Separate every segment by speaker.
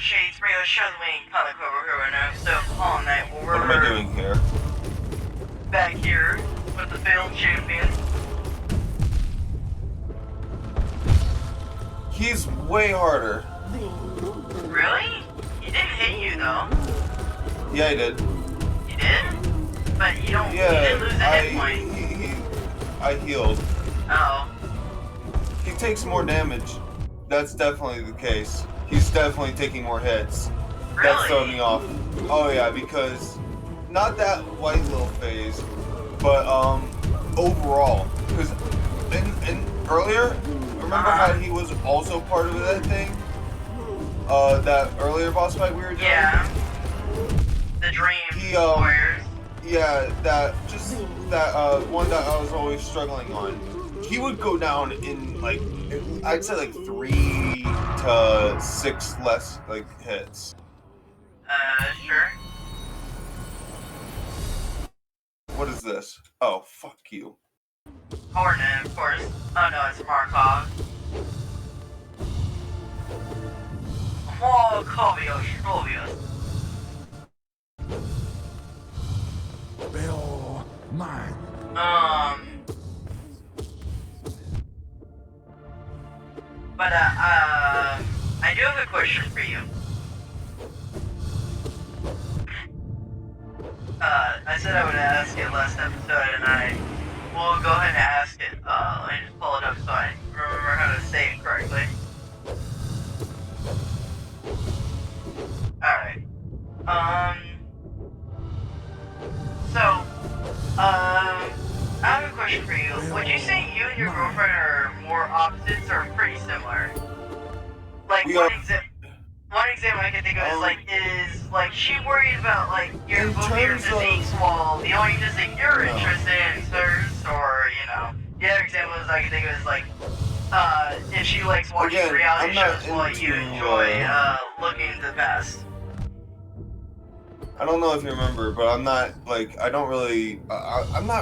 Speaker 1: Shades Radio Shuttling Comic over here right now. So on that,
Speaker 2: What am I doing here?
Speaker 1: Back here with the failed champion.
Speaker 2: He's way harder.
Speaker 1: Really? He didn't hit you though.
Speaker 2: Yeah, I did.
Speaker 1: You did? But you don't.
Speaker 2: Yeah,
Speaker 1: you didn't lose a hit point.
Speaker 2: I healed.
Speaker 1: Oh.
Speaker 2: He takes more damage. That's definitely the case. He's definitely taking more hits.
Speaker 1: Really?
Speaker 2: That's throwing me off. Oh yeah, because not that white little phase, but overall. Because in earlier, remember how he was also part of that thing? That earlier boss fight we were doing?
Speaker 1: Yeah. The Dream Warriors.
Speaker 2: Yeah, that one that I was always struggling on. He would go down in like, I'd say like 3 to 6 less like hits.
Speaker 1: Sure.
Speaker 2: What is this? Oh, fuck you.
Speaker 1: Hornet, of course. Oh no, it's Markov. Markovius.
Speaker 3: Bill, mine.
Speaker 1: But, I do have a question for you. I said I would ask it last episode, and I will go ahead and ask it. Let me just pull it up so I remember how to say it correctly. Alright. I have a question for you. Would you say you and your girlfriend are more opposites or pretty similar? Like, one example I can think of is she worried about, like, both your physiques while the only physique you're interested in is hers, or, you know. The other example I can think of is, like, if she likes watching reality shows while you enjoy, looking into the past.
Speaker 2: I don't know if you remember, but I'm not, like, I'm not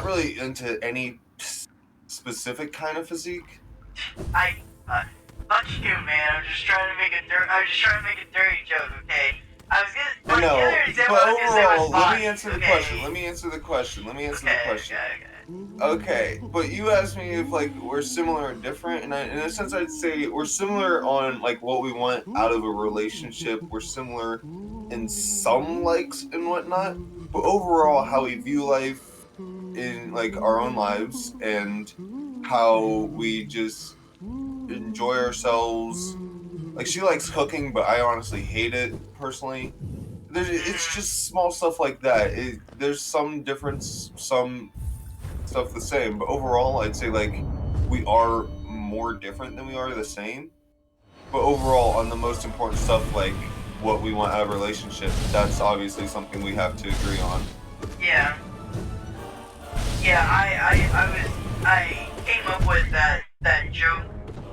Speaker 2: really into any specific kind of physique.
Speaker 1: Fuck you, man. I'm just trying to make a dirty joke, okay? I was gonna.
Speaker 2: I know,
Speaker 1: the other example
Speaker 2: but
Speaker 1: I was gonna say was
Speaker 2: overall, let me
Speaker 1: fine,
Speaker 2: answer the
Speaker 1: okay?
Speaker 2: question. Let me answer the question. Okay, but you asked me if, like, we're similar or different, and in a sense I'd say we're similar on, like, what we want out of a relationship. We're similar in some likes and whatnot, but overall how we view life in, like, our own lives and how we just enjoy ourselves. Like, she likes cooking, but I honestly hate it, personally. It's just small stuff like that. There's some difference, some stuff the same, but overall I'd say, like, we are more different than we are the same. But overall, on the most important stuff, like what we want out of a relationship, that's obviously something we have to agree on.
Speaker 1: Yeah. Yeah, I came up with that joke,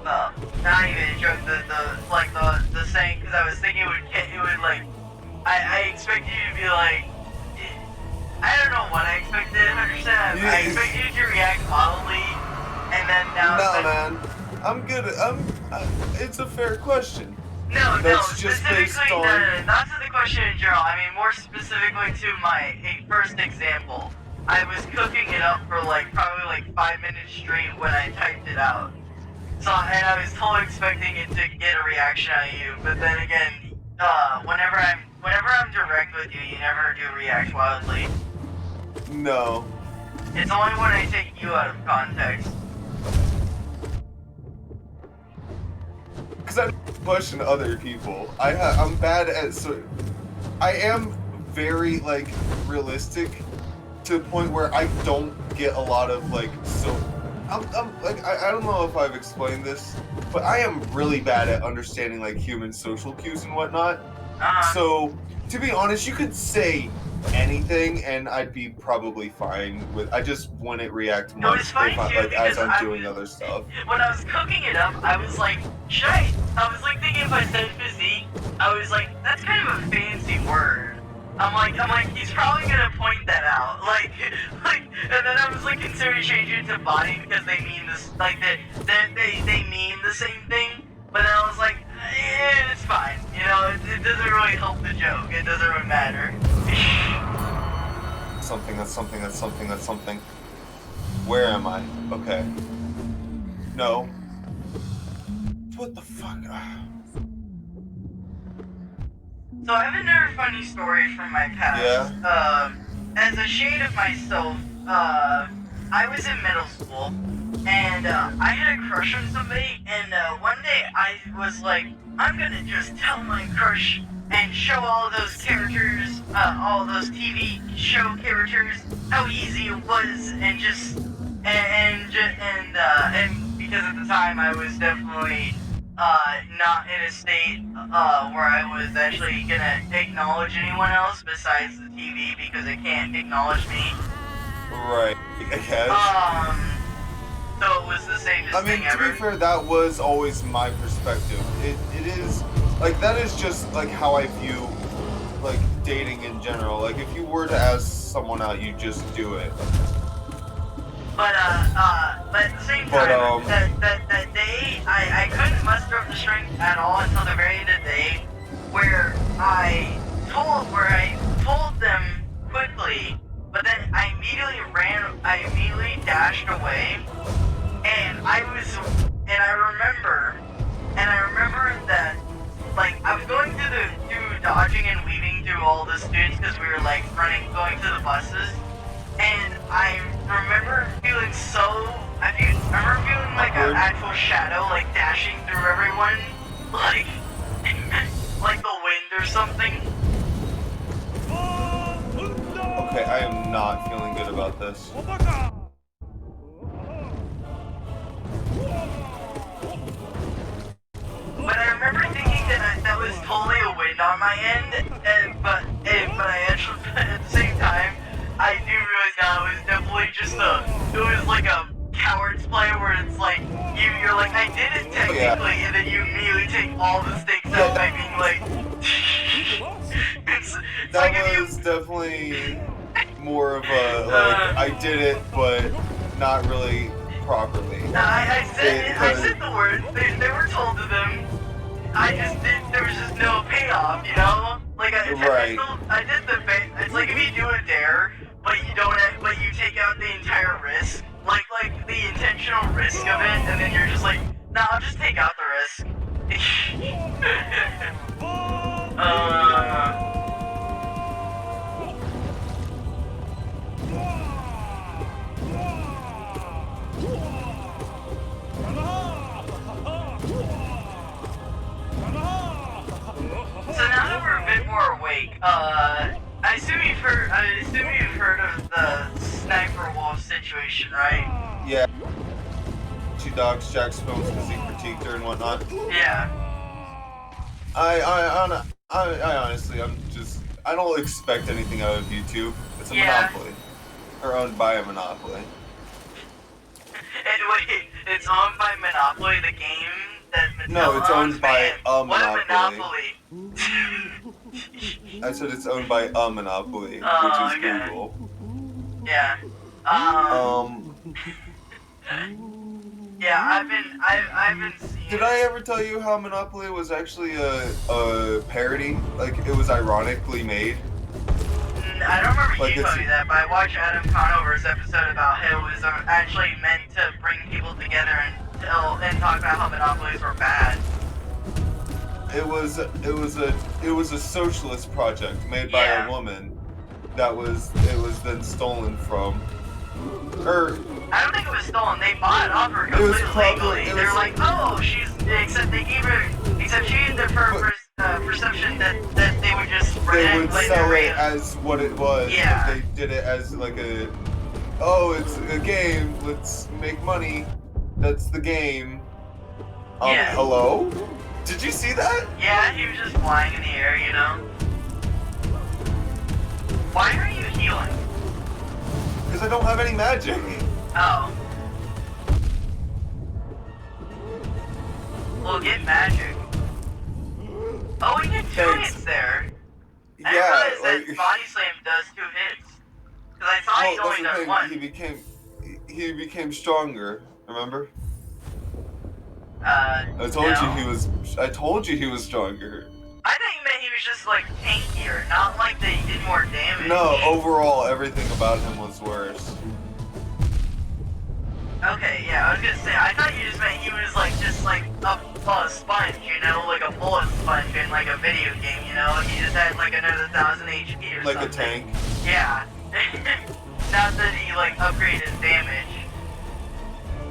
Speaker 1: not even a joke, the saying, because I was thinking it would like, I expected you to be like, I don't know what I expected, understand? I expected you to react mildly, and then now...
Speaker 2: No, man. I'm good. It's a fair question.
Speaker 1: No,
Speaker 2: just based on...
Speaker 1: no, not to the question in general. I mean, more specifically to my first example. I was cooking it up for probably 5 minutes straight when I typed it out. So, and I was totally expecting it to get a reaction out of you, but then again, whenever I'm direct with you, you never do react wildly.
Speaker 2: No.
Speaker 1: It's only when I take you out of context.
Speaker 2: Because I'm pushing other people. I'm bad at... I am very, like, realistic to the point where I don't get a lot of, like, I don't know if I've explained this, but I am really bad at understanding, like, human social cues and whatnot. So, to be honest, you could say anything and I'd be probably fine with... I just wouldn't react much as I'm doing other stuff.
Speaker 1: When I was cooking it up, I was like, I was like thinking if I said physique, I was like, that's kind of a fancy word. I'm like, he's probably gonna point that out. And then I was like considering changing it to body because they mean this, they mean the same thing. But then I was like, it's fine. You know, doesn't really help the joke. It doesn't really matter.
Speaker 2: Something. Where am I? Okay. No. What the fuck?
Speaker 1: So I have another funny story from my past.
Speaker 2: Yeah.
Speaker 1: As a shade of myself, I was in middle school, and I had a crush on somebody, and one day I was like, I'm gonna just tell my crush and show all those characters, all those TV show characters, how easy it was, and just, and because at the time I was definitely not in a state where I was actually gonna acknowledge anyone else besides the TV because it can't acknowledge me.
Speaker 2: Right. I guess.
Speaker 1: So it was the safest thing ever.
Speaker 2: To be fair, that was always my perspective. It is like that is just like how I view like dating in general. Like if you were to ask someone out, you just do it.
Speaker 1: But at the same time, that day, I couldn't muster up the strength at all until the very end of the day, where I told them quickly, but then I immediately dashed away, and I remember that, like, I was going through dodging and weaving through all the students because we were, like, going to the buses. And I remember feeling like an actual shadow, like dashing through everyone, like the wind or something.
Speaker 2: Okay, I am not feeling good about this.
Speaker 1: But I remember thinking that was totally a wind on my end, but I actually, at the same time, I do realize now it was definitely just it was like a coward's play where it's like, you're like, I did it technically, and then you immediately take all the stakes out by being like, it's
Speaker 2: that
Speaker 1: like
Speaker 2: was definitely more of a, like, I did it, but not really properly.
Speaker 1: I said the words, they were told to them, there was just no payoff, you know? Like, I did it's like if you do a dare, but you take out the entire risk, like the intentional risk of it, and then you're just like, nah, I'll just take out the risk. So now that we're a bit more awake, I assume you've heard of the sniper wolf situation, right?
Speaker 2: Yeah. She dogs Jack's films because he critiqued her and whatnot.
Speaker 1: Yeah.
Speaker 2: I honestly, I don't expect anything out of YouTube. It's a monopoly. Or owned by a monopoly.
Speaker 1: And wait, it's owned by Monopoly, the game that Mattel
Speaker 2: No, it's owned by a monopoly.
Speaker 1: What a monopoly.
Speaker 2: I said it's owned by a monopoly, which is Google.
Speaker 1: Yeah. Yeah, I've been seeing.
Speaker 2: Did I ever tell you how Monopoly was actually a parody? Like, it was ironically made?
Speaker 1: I don't remember you telling me that, but I watched Adam Conover's episode about how it was actually meant to bring people together and talk about how monopolies were bad.
Speaker 2: It was a socialist project made by a woman that it was then stolen from.
Speaker 1: I don't think it was stolen. They bought it off her completely legally. They're like, oh, except she had the perception that they would just
Speaker 2: they would sell it as what it was.
Speaker 1: Yeah.
Speaker 2: But they did it as like it's a game. Let's make money. That's the game. Hello? Did you see that?
Speaker 1: Yeah, he was just flying in the air, you know? Why are you healing?
Speaker 2: Because I don't have any magic.
Speaker 1: Oh. Well, get magic. Oh, we did 2 hits there. I didn't realize that Body Slam does 2 hits. Because I thought he'd only done 1.
Speaker 2: He became stronger, remember?
Speaker 1: I
Speaker 2: told you he was stronger.
Speaker 1: I thought you meant he was was just like tankier, not like they did more damage.
Speaker 2: No, overall, everything about him was worse.
Speaker 1: Okay, yeah, I was gonna say, I thought you just meant he was like just like a sponge, you know, like a bullet sponge in like a video game, you know? He just had like another 1,000 HP or
Speaker 2: like
Speaker 1: something.
Speaker 2: A tank.
Speaker 1: Yeah. Not that he like upgraded his damage.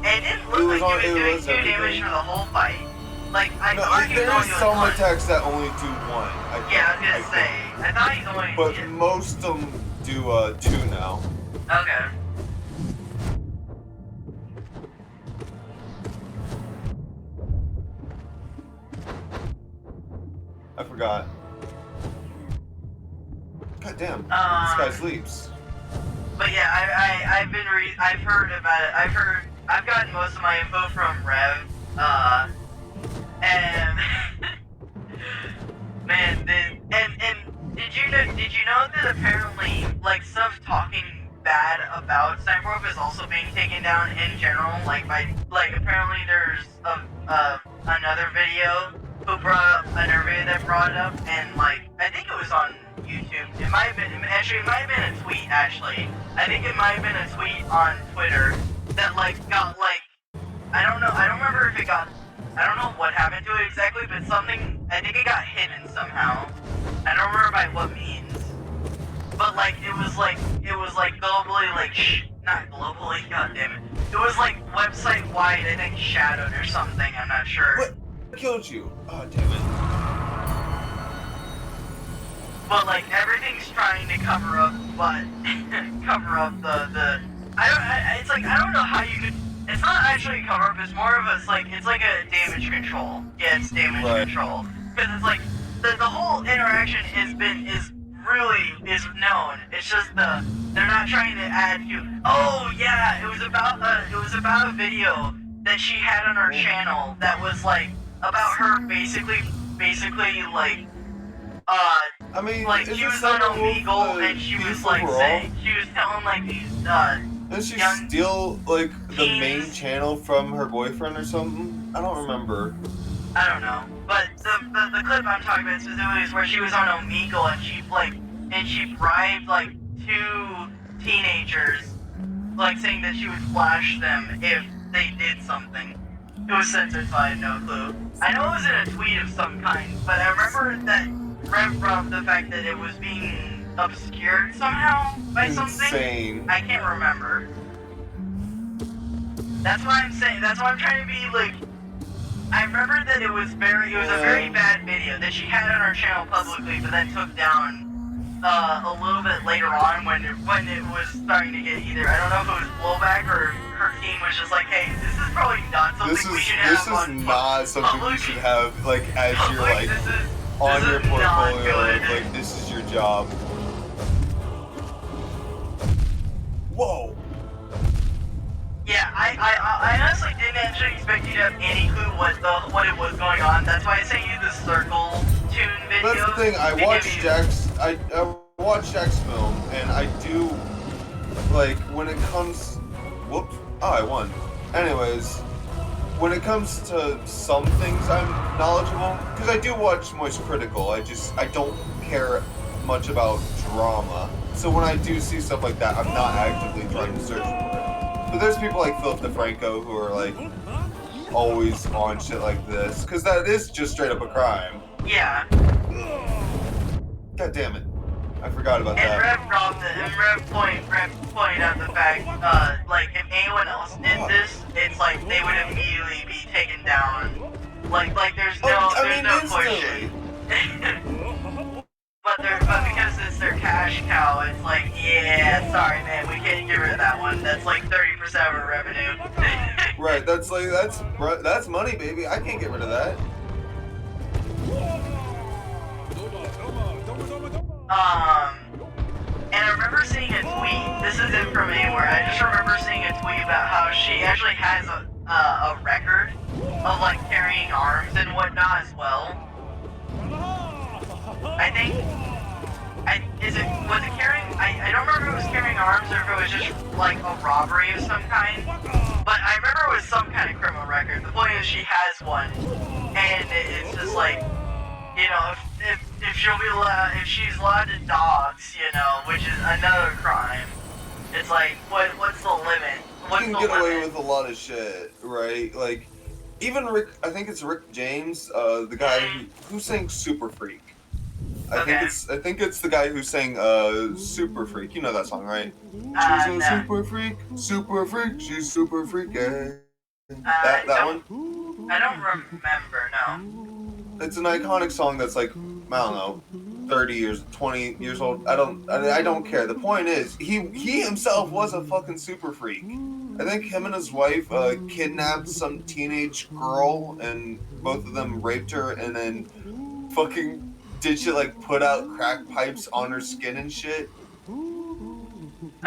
Speaker 1: And it didn't look like he was doing 2 damage for the whole fight. Like, I thought he was
Speaker 2: there
Speaker 1: only
Speaker 2: are
Speaker 1: doing
Speaker 2: some
Speaker 1: 1.
Speaker 2: attacks that only do 1.
Speaker 1: Yeah, I was gonna say. I thought he's only...
Speaker 2: But most of them do 2 now.
Speaker 1: Okay.
Speaker 2: I forgot. God damn, this guy sleeps.
Speaker 1: But yeah, I've heard about it. I've gotten most of my info from Rev, and man, did you know that apparently, like, stuff talking bad about Cyborg is also being taken down in general, apparently there's another video that brought it up, and like, I think it was on YouTube. It might have been a tweet, actually. I think it might have been a tweet on Twitter that like got like, I don't remember if it got, I don't know what happened to it exactly, but something, I think it got hidden somehow. I don't remember by what means. But like, it was like globally, like, not globally, goddammit. It was like website wide, I think shadowed or something, I'm not sure.
Speaker 2: What killed you? Oh, damn it.
Speaker 1: But like, everything's trying to cover up I don't know how you could, it's not actually a cover up, it's more of a, it's like a damage control. Yeah, it's damage control. Because it's like, the whole interaction is known. It's just they're not trying to add you. Oh yeah, it was about a video that she had on her channel that was like about her basically like
Speaker 2: I mean,
Speaker 1: like she was on Omegle and she was like saying, she was telling like these
Speaker 2: didn't she steal like the main channel from her boyfriend or something? I don't remember.
Speaker 1: I don't know, but the clip I'm talking about specifically is where she was on Omegle and she bribed like 2 teenagers, like saying that she would flash them if they did something. It was censored, so I had no clue. I know it was in a tweet of some kind, but I remember that Rev brought up the fact that it was being obscured somehow by something.
Speaker 2: Insane.
Speaker 1: I can't remember. That's what I'm saying. That's why I'm trying to be like. I remember that it was a very bad video that she had on her channel publicly, but then took down a little bit later on when it was starting to get either, I don't know if it was blowback or her team was just like, hey, this is probably not something we should have on.
Speaker 2: This is not something you should have like as your like
Speaker 1: this
Speaker 2: on your
Speaker 1: is not
Speaker 2: portfolio.
Speaker 1: good.
Speaker 2: Like this is your job. Whoa.
Speaker 1: Yeah, I honestly didn't actually expect you to have any clue what it was going on. That's why I sent you the circle tune video.
Speaker 2: That's the thing. I watched Jack's film, and I do like when it comes. Whoops! Oh, I won. Anyways, when it comes to some things, I'm knowledgeable because I do watch Moist Critical. I don't care much about drama, so when I do see stuff like that, I'm not actively trying to search for it. But there's people like Philip DeFranco who are like always on shit like this, because that is just straight up a crime.
Speaker 1: Yeah.
Speaker 2: God damn it. I forgot about
Speaker 1: and
Speaker 2: that.
Speaker 1: Rev pointed out the fact, like, if anyone else did this, it's like they would immediately be taken down. Like there's no question. But because it's their cash cow, it's like, yeah, sorry man, we can't get rid of that one. That's like 30% of our revenue.
Speaker 2: Right, that's money, baby. I can't get rid of that.
Speaker 1: And I remember seeing a tweet. This isn't from anywhere. I just remember seeing a tweet about how she actually has a record of like carrying arms and whatnot as well. I think, was it carrying, I don't remember if it was carrying arms or if it was just like a robbery of some kind, but I remember it was some kind of criminal record. The point is she has one, and it's just like, you know, if if she's allowed to dox, you know, which is another crime. It's like, what's the limit? What's
Speaker 2: you can get away with a lot of shit, right? Like, even Rick, I think it's Rick James, the guy who sang Super Freak. I think it's the guy who sang Super Freak. You know that song, right? She's a super freak, she's super freaky. That one?
Speaker 1: I don't remember, no.
Speaker 2: It's an iconic song that's like, I don't know, 30 years, 20 years old. I don't care. The point is, he himself was a fucking super freak. I think him and his wife kidnapped some teenage girl, and both of them raped her, and then fucking did shit like put out crack pipes on her skin and shit.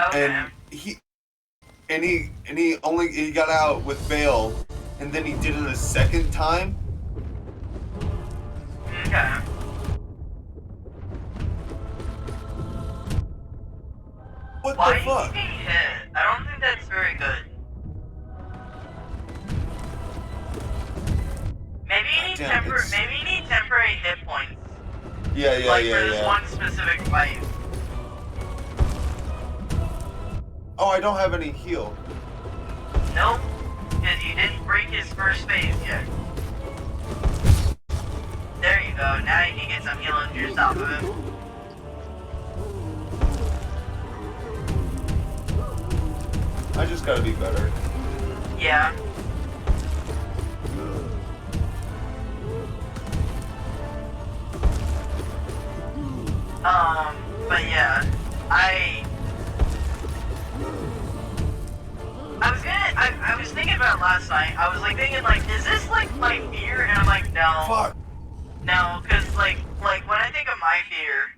Speaker 1: Okay.
Speaker 2: And he got out with bail, and then he did it a second time.
Speaker 1: Okay.
Speaker 2: What
Speaker 1: Why
Speaker 2: the fuck?
Speaker 1: Is he being hit? I don't think that's very good. Maybe you need temporary hit points.
Speaker 2: Yeah.
Speaker 1: For this one specific fight.
Speaker 2: Oh, I don't have any heal.
Speaker 1: Nope, because he didn't break his first phase yet. There you go, now you can get some healing juice off of him.
Speaker 2: I just gotta be better.
Speaker 1: Yeah. But yeah, I was thinking about it last night. I was like thinking like, is this like my fear? And I'm like, no.
Speaker 2: Fuck.
Speaker 1: No, cause like when I think of my fear,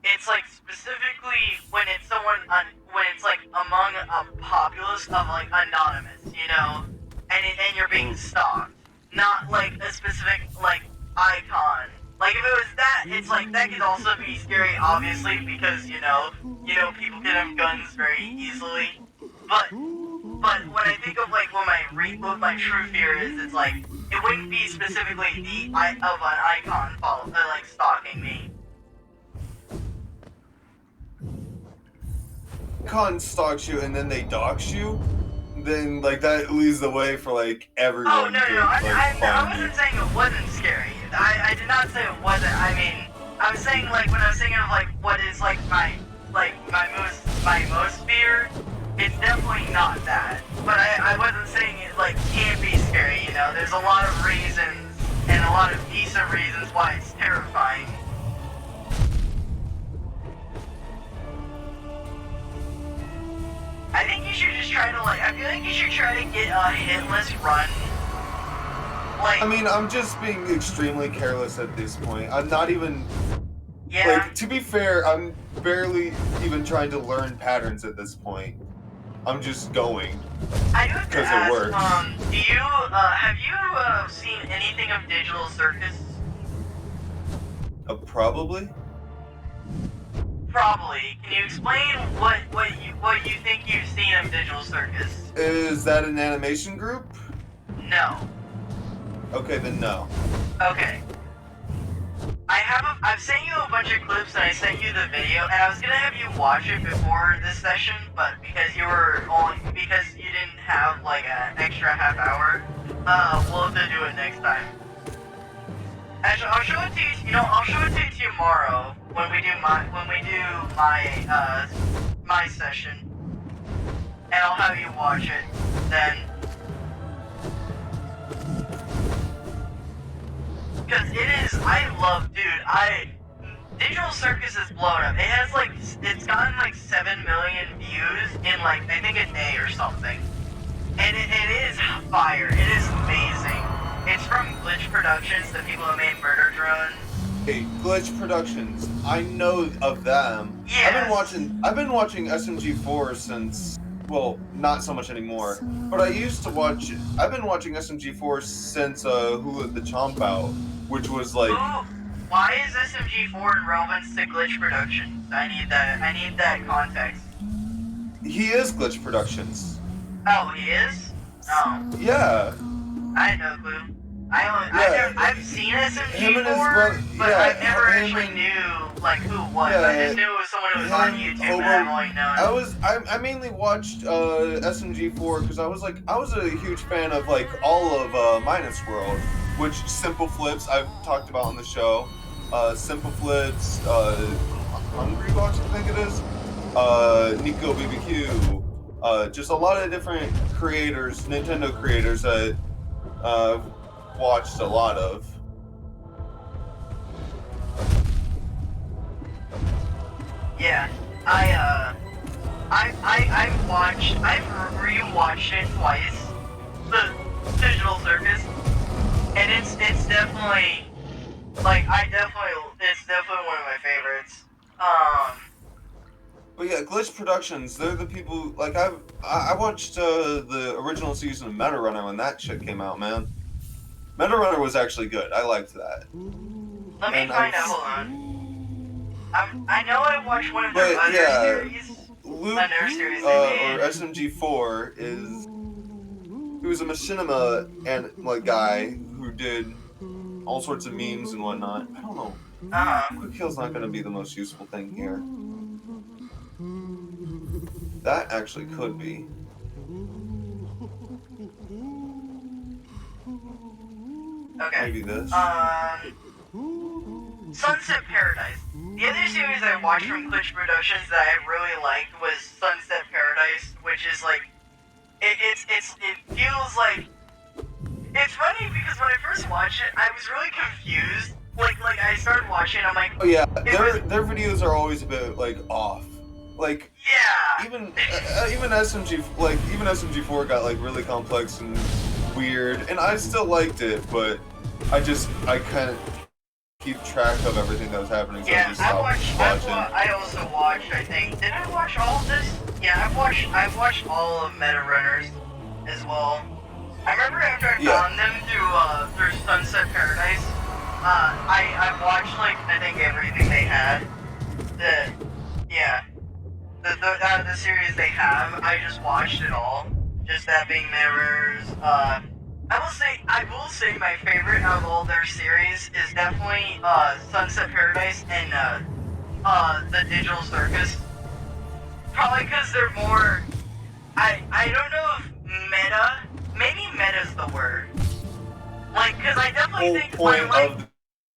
Speaker 1: it's like specifically when it's when it's like among a populace of like anonymous, you know, and you're being stalked, not like a specific like icon. Like if it was that, it's like that could also be scary, obviously, because you know people can have guns very easily. But when I think of like what my true fear is, it's like it wouldn't be specifically of an icon like stalking me.
Speaker 2: Icon stalks you and then they dox you, then like that leads the way for like everyone.
Speaker 1: Oh no! I wasn't saying it wasn't scary. I did not say it wasn't. I mean, I was saying like when I was thinking of like what is like my most fear, it's definitely not that. But I wasn't saying it like can't be scary. You know, there's a lot of reasons and a lot of decent reasons why it's terrifying. I think you should just try to I feel like you should try to get a hitless run. Like,
Speaker 2: I mean, I'm just being extremely careless at this point. I'm not even.
Speaker 1: Yeah.
Speaker 2: Like, to be fair, I'm barely even trying to learn patterns at this point. I'm just going.
Speaker 1: I do have to ask,
Speaker 2: it works.
Speaker 1: Do you, have you, seen anything of Digital Circus?
Speaker 2: Probably.
Speaker 1: Probably. Can you explain what you think you've seen of Digital Circus?
Speaker 2: Is that an animation group?
Speaker 1: No.
Speaker 2: Okay, then no.
Speaker 1: Okay. I've sent you a bunch of clips and I sent you the video, and I was gonna have you watch it before this session, but because you didn't have like an extra half hour, we'll have to do it next time. Actually, I'll show it to you. You know, I'll show it to you tomorrow when we do my session, and I'll have you watch it then. Because Digital Circus is blown up. It's gotten like 7 million views in like, I think a day or something. And it is fire. It is amazing. It's from Glitch Productions, the people who made Murder Drone.
Speaker 2: Hey, Glitch Productions. I know of them.
Speaker 1: Yes.
Speaker 2: I've been watching SMG4 since, well, not so much anymore. But I've been watching SMG4 since Who Let the Chomp Out, which was like.
Speaker 1: Ooh, why is SMG4 in relevance to Glitch Productions? I need that context.
Speaker 2: He is Glitch Productions.
Speaker 1: Oh, he is? Oh.
Speaker 2: Yeah.
Speaker 1: I had no clue. I've seen SMG before, but I never actually knew like who it was. I just knew it was someone who was on YouTube, and I've only known.
Speaker 2: I mainly watched SMG4 because I was a huge fan of like all of Minus World, which Simple Flips I've talked about on the show. Simple Flips, Hungry Box I think it is, Nico BBQ, just a lot of different creators, Nintendo creators that watched a lot of.
Speaker 1: Yeah, I've rewatched it twice, the Digital Circus, and it's definitely, it's definitely one of my favorites.
Speaker 2: But yeah, Glitch Productions, they're the people, like, I watched the original season of Meta Runner when that shit came out, man. Meta Runner was actually good. I liked that.
Speaker 1: Let me find out, hold on. I know I watched one of their other series.
Speaker 2: Luke,
Speaker 1: another series they made.
Speaker 2: or SMG4 he was a machinima and like guy who did all sorts of memes and whatnot. I don't know. Quick Heal's not going to be the most useful thing here. That actually could be.
Speaker 1: Okay.
Speaker 2: Maybe this.
Speaker 1: Sunset Paradise. The other series I watched from Glitch Productions that I really liked was Sunset Paradise, which is like, it feels like, it's funny because when I first watched it, I was really confused. Like I started watching, I'm like,
Speaker 2: oh yeah, their videos are always a bit like off. Like,
Speaker 1: yeah.
Speaker 2: Even SMG4 got like really complex and weird, and I still liked it, but I couldn't keep track of everything that was happening. So
Speaker 1: yeah,
Speaker 2: I just stopped watching.
Speaker 1: I also watched. I think did I watch all of this? Yeah, I've watched all of Meta Runners as well. I remember after I found them through Sunset Paradise, I watched like I think everything they had. The series they have, I just watched it all. Just that being Mirrors. I will say my favorite out of all their series is definitely Sunset Paradise and the Digital Circus. Probably because they're more. I don't know if maybe meta's the word. Like, because I definitely think
Speaker 2: the whole point of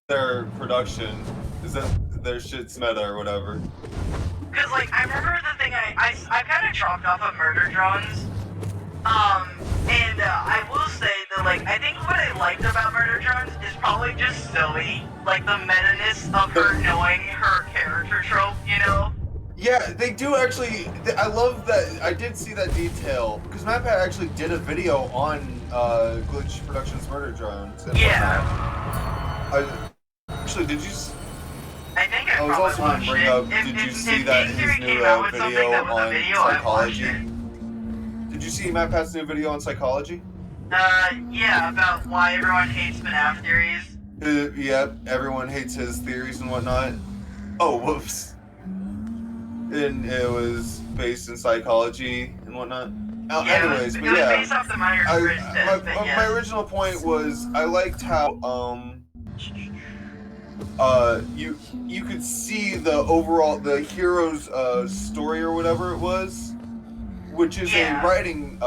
Speaker 2: their production is that their shit's meta or whatever.
Speaker 1: Because, like, I remember the thing I kind of dropped off of Murder Drones. And I will say that, like, I think what I liked about Murder Drones is probably just Zoe. Like, the meta-ness of her knowing her character trope, you know?
Speaker 2: Yeah, they do actually. I love that. I did see that detail because MatPat actually did a video on Glitch Productions Murder Drones.
Speaker 1: Yeah.
Speaker 2: Actually, did you?
Speaker 1: I think I
Speaker 2: was
Speaker 1: probably
Speaker 2: also going to bring up. Did you see that his new video on psychology? Did you see MatPat's new video on psychology?
Speaker 1: Yeah, about why everyone hates FNAF theories.
Speaker 2: Yeah, everyone hates his theories and whatnot. Oh, whoops. And it was based in psychology and whatnot. Anyways,
Speaker 1: it was based off the Myers-Briggs test.
Speaker 2: My original point was I liked how you could see the overall the hero's story or whatever it was, which is a writing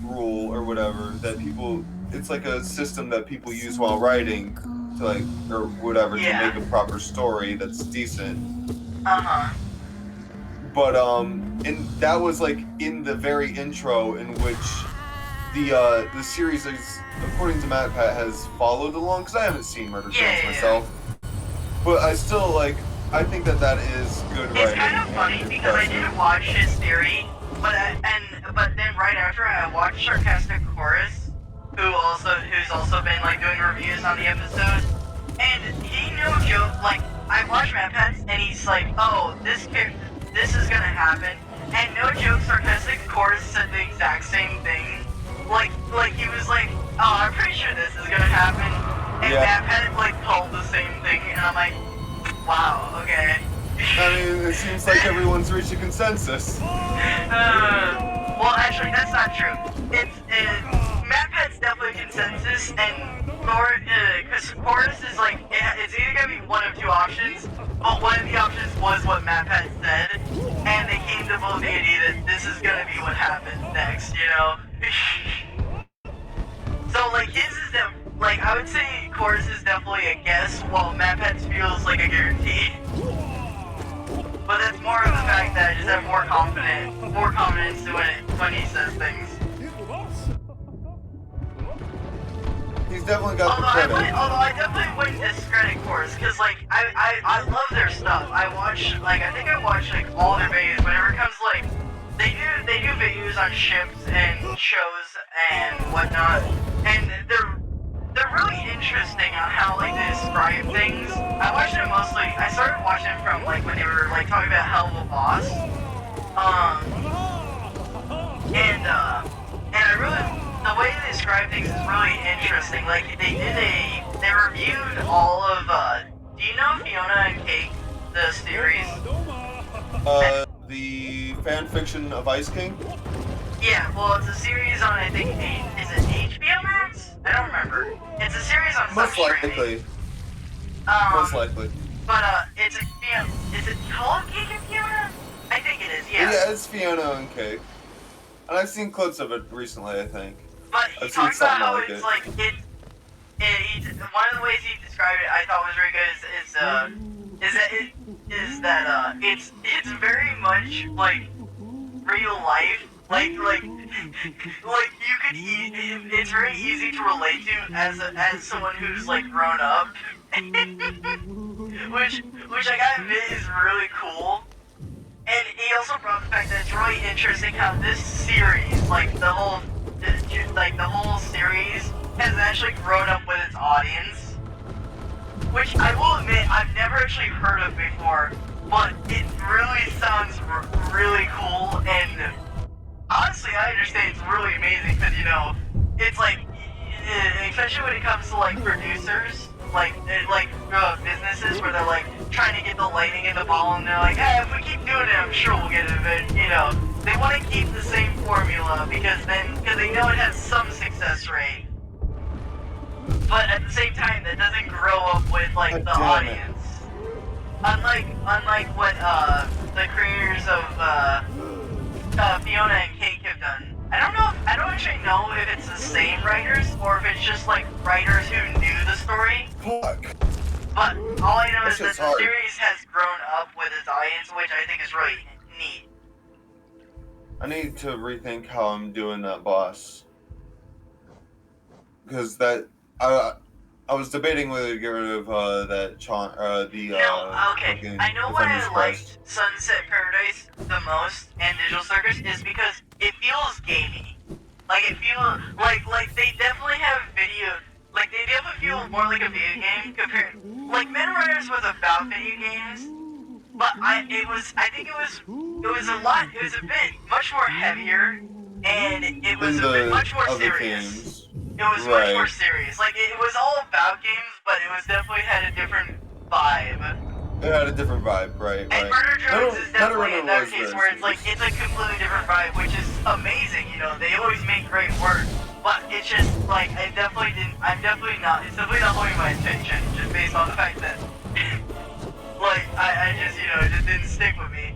Speaker 2: rule or whatever that people. It's like a system that people use while writing to like or whatever to make a proper story that's decent. But and that was like in the very intro in which the series is, according to MatPat, has followed along because I haven't seen Murder Drones myself. But I still I think that is good writing.
Speaker 1: It's kind of funny because I didn't watch his theory, but then right after I watched Sarcastic Chorus, who's also been like doing reviews on the episode, and he no joke I watched MatPat's and he's like, oh, this is gonna happen, and no joke, Sarcastic Chorus said the exact same thing. Like he was like, oh, I'm pretty sure this is gonna happen, and MatPat called the same thing, and I'm like, wow, okay.
Speaker 2: I mean, it seems like everyone's reached a consensus.
Speaker 1: Well, actually, that's not true. MatPat's definitely consensus, and because chorus is like, it's either gonna be one of two options, but one of the options was what Matt had said, and they came to both the idea that this is gonna be what happens next, you know? So, like, his is like, I would say chorus is definitely a guess, while Matt Pets feels like a guarantee. But that's more of the fact that I just have more confidence to it when he says things.
Speaker 2: He's definitely got the credit.
Speaker 1: Although I definitely wouldn't discredit chorus, because, like, I love their stuff. I watch, like, I think I watch, like, all their videos whenever it comes, like, they do videos on ships and shows and whatnot, and they're really interesting on how, like, they describe things. I watched them mostly, I started watching them from, like, when they were, like, talking about Hell of a Boss. And I really, the way they describe things is really interesting. Like, they reviewed all of, do you know Fiona and Cake, the series?
Speaker 2: The fan fiction of Ice King?
Speaker 1: Yeah, well, it's a series on, I think, is it HBO Max? I don't remember. It's a series on
Speaker 2: Most
Speaker 1: some
Speaker 2: likely.
Speaker 1: streaming.
Speaker 2: Most likely.
Speaker 1: But, is it called Cake and Fiona? I think it is, yeah.
Speaker 2: Yeah, it's Fiona and Cake. And I've seen clips of it recently, I think.
Speaker 1: But he talks about how it's like, one of the ways he described it I thought was very good it's very much like real life. Like you could it's very easy to relate to as someone who's like grown up. which I gotta admit is really cool. And he also brought the fact that it's really interesting how this series, like the whole series, has actually grown up with its audience. Which I will admit I've never actually heard of before, but it really sounds really cool, and honestly I understand it's really amazing because, you know, it's like, especially when it comes to like producers, like businesses where they're like trying to get the lightning in the ball, and they're like, hey, if we keep doing it, I'm sure we'll get it. But, you know, they want to keep the same formula because they know it has some success rate. But at the same time, that doesn't grow up with like the audience. Unlike what the creators of Fiona and Cake have done. I don't actually know if it's the same writers or if it's just like writers who knew the story.
Speaker 2: Fuck.
Speaker 1: But all I know is that the
Speaker 2: hard.
Speaker 1: series has grown up with its audience, which I think is really neat.
Speaker 2: I need to rethink how I'm doing that boss. Because that I was debating whether to get rid of that
Speaker 1: okay. I know why I liked Sunset Paradise the most and Digital Circus is because it feels gamey. Like it feels like they definitely have video. Like they definitely feel more like a video game compared. Like Men Riders was about video games, but I think it was a bit much more heavier, and it was a bit much more serious.
Speaker 2: Games.
Speaker 1: It was much more serious. Like, it was all about games, but it was definitely had a different vibe.
Speaker 2: It had a different vibe, right.
Speaker 1: And Murder Drones is definitely in that case where it's like, it's a completely different vibe, which is amazing, you know, they always make great work. But it's just, like, it's definitely not holding my attention, just based on the fact that, like, I just, you know, it just didn't stick with me.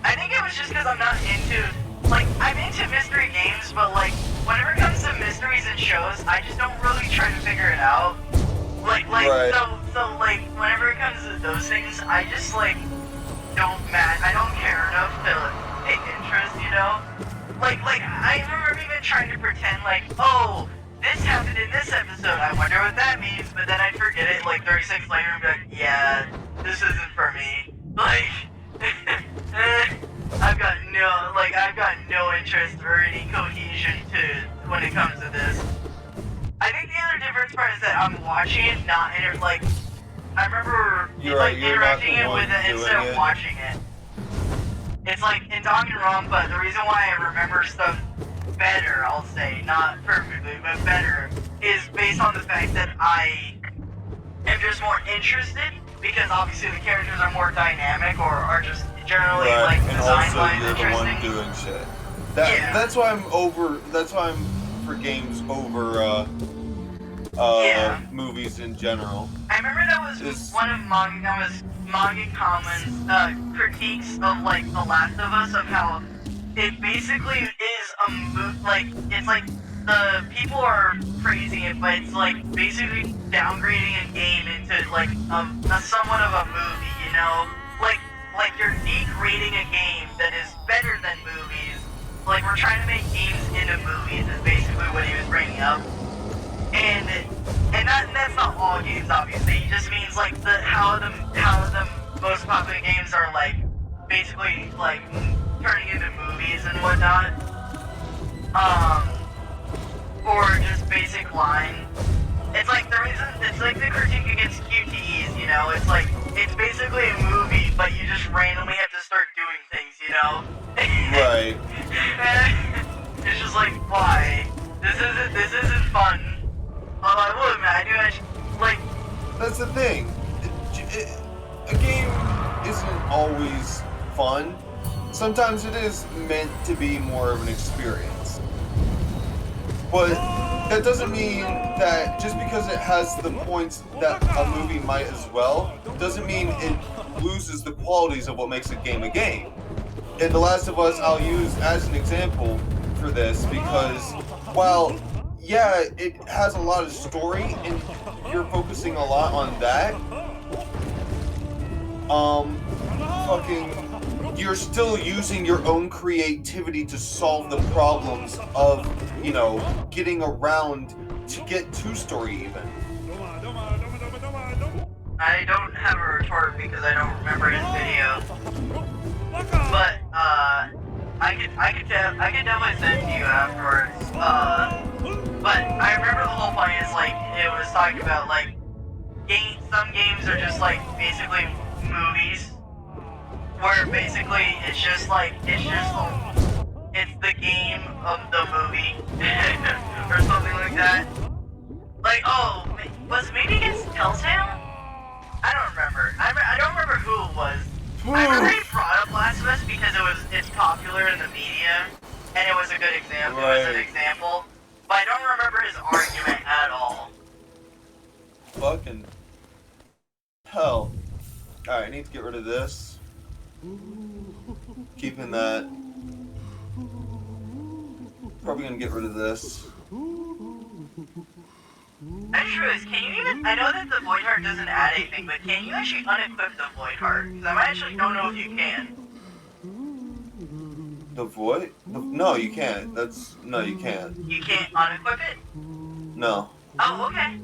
Speaker 1: I think it was just because I'm not into, like, I'm into mystery games, but, like, whenever it comes to mysteries and shows, I just don't really try to figure it out. Like,
Speaker 2: right.
Speaker 1: so, like, whenever it comes to those things, I just, like, I don't care enough to take interest, you know? Like, I remember even trying to pretend, like, oh, this happened in this episode, I wonder what that means, but then I'd forget it, like, 30 seconds later, and be like, yeah, this isn't for me. Like, I've got no interest or any cohesion to when it comes to this. I think the other difference part is that I'm watching it, not I remember interacting it with it instead of watching it. It's like, and don't get me wrong, but the reason why I remember stuff better, I'll say, not perfectly, but better, is based on the fact that I am just more interested, because obviously the characters are more dynamic or are just generally like design-wise interesting.
Speaker 2: And also you're the one doing shit. That's why I'm for games over movies in general.
Speaker 1: I remember that was one of Manga Commons critiques of like The Last of Us, of how it basically is a like it's like the people are praising it, but it's like basically downgrading a game into like a somewhat of a movie, you know? Like you're degrading a game that is better than movies. Like we're trying to make games into movies is basically what he was bringing up. And that's not all games, obviously. It just means like how the most popular games are like basically like turning into movies and whatnot. Or just basic line. It's like the critique against QTEs, you know? It's like it's basically a movie, but you just randomly have to start doing things, you know?
Speaker 2: Right.
Speaker 1: It's just like, why? This isn't fun. Although I will admit, I do actually, like...
Speaker 2: That's the thing. A game isn't always fun. Sometimes it is meant to be more of an experience. But that doesn't mean that just because it has the points that a movie might as well, doesn't mean it loses the qualities of what makes a game. And The Last of Us I'll use as an example for this because while yeah, it has a lot of story and you're focusing a lot on that, you're still using your own creativity to solve the problems of, you know, getting around to get to story even.
Speaker 1: I don't have a retort because I don't remember his video. But, I could definitely send to you afterwards. But I remember the whole point is, like, it was talking about, like, some games are just, like, basically movies. Where basically it's just it's the game of the movie or something like that. Like, oh, was it maybe against Telltale? I don't remember. I don't remember who it was. I remember he brought up Last of Us because it's popular in the media and it was a good example.
Speaker 2: Right.
Speaker 1: It was an example, but I don't remember his argument at all.
Speaker 2: Fucking hell. Alright, I need to get rid of this. Keeping that. Probably gonna get rid of this.
Speaker 1: Actually, can you even... I know that the Void Heart doesn't add anything, but can you actually unequip the Void Heart? Because I actually don't know if you can.
Speaker 2: The Void? No, you can't. No, you can't.
Speaker 1: You can't unequip it?
Speaker 2: No.
Speaker 1: Oh, okay.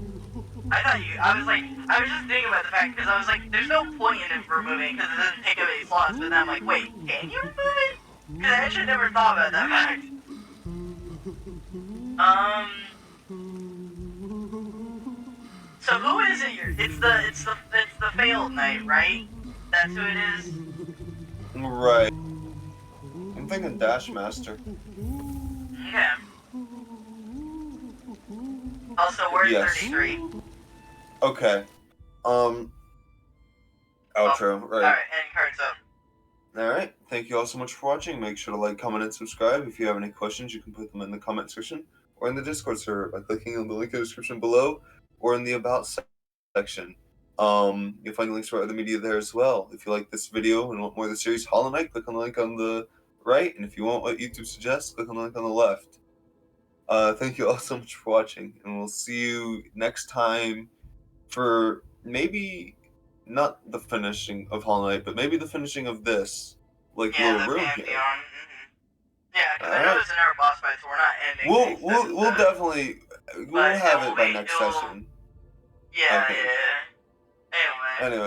Speaker 1: I was just thinking about the fact, because I was like, there's no point in it removing, because it doesn't take up any slots, but then I'm like, wait, can you remove it? Because I actually never thought about that fact. So who is it? It's the failed knight, right? That's who it is?
Speaker 2: Right. I'm thinking Dash Master.
Speaker 1: Okay. Also, where's
Speaker 2: Yes.
Speaker 1: 33?
Speaker 2: Okay. Outro, right.
Speaker 1: Alright, and cards up.
Speaker 2: Alright, thank you all so much for watching. Make sure to like, comment, and subscribe. If you have any questions, you can put them in the comment section or in the Discord server by clicking on the link in the description below or in the About section. You'll find the links for other media there as well. If you like this video and want more of the series Hollow Knight, click on the link on the right, and if you want what YouTube suggests, click on the link on the left. Thank you all so much for watching, and we'll see you next time for maybe not the finishing of Hollow Knight, but maybe the finishing of this, like,
Speaker 1: Yeah,
Speaker 2: little
Speaker 1: the
Speaker 2: room
Speaker 1: Pantheon.
Speaker 2: here.
Speaker 1: Yeah, because I know there's another boss fight, so we're not ending.
Speaker 2: We'll definitely we'll have it by next session.
Speaker 1: Yeah,
Speaker 2: okay.
Speaker 1: yeah. Anyway.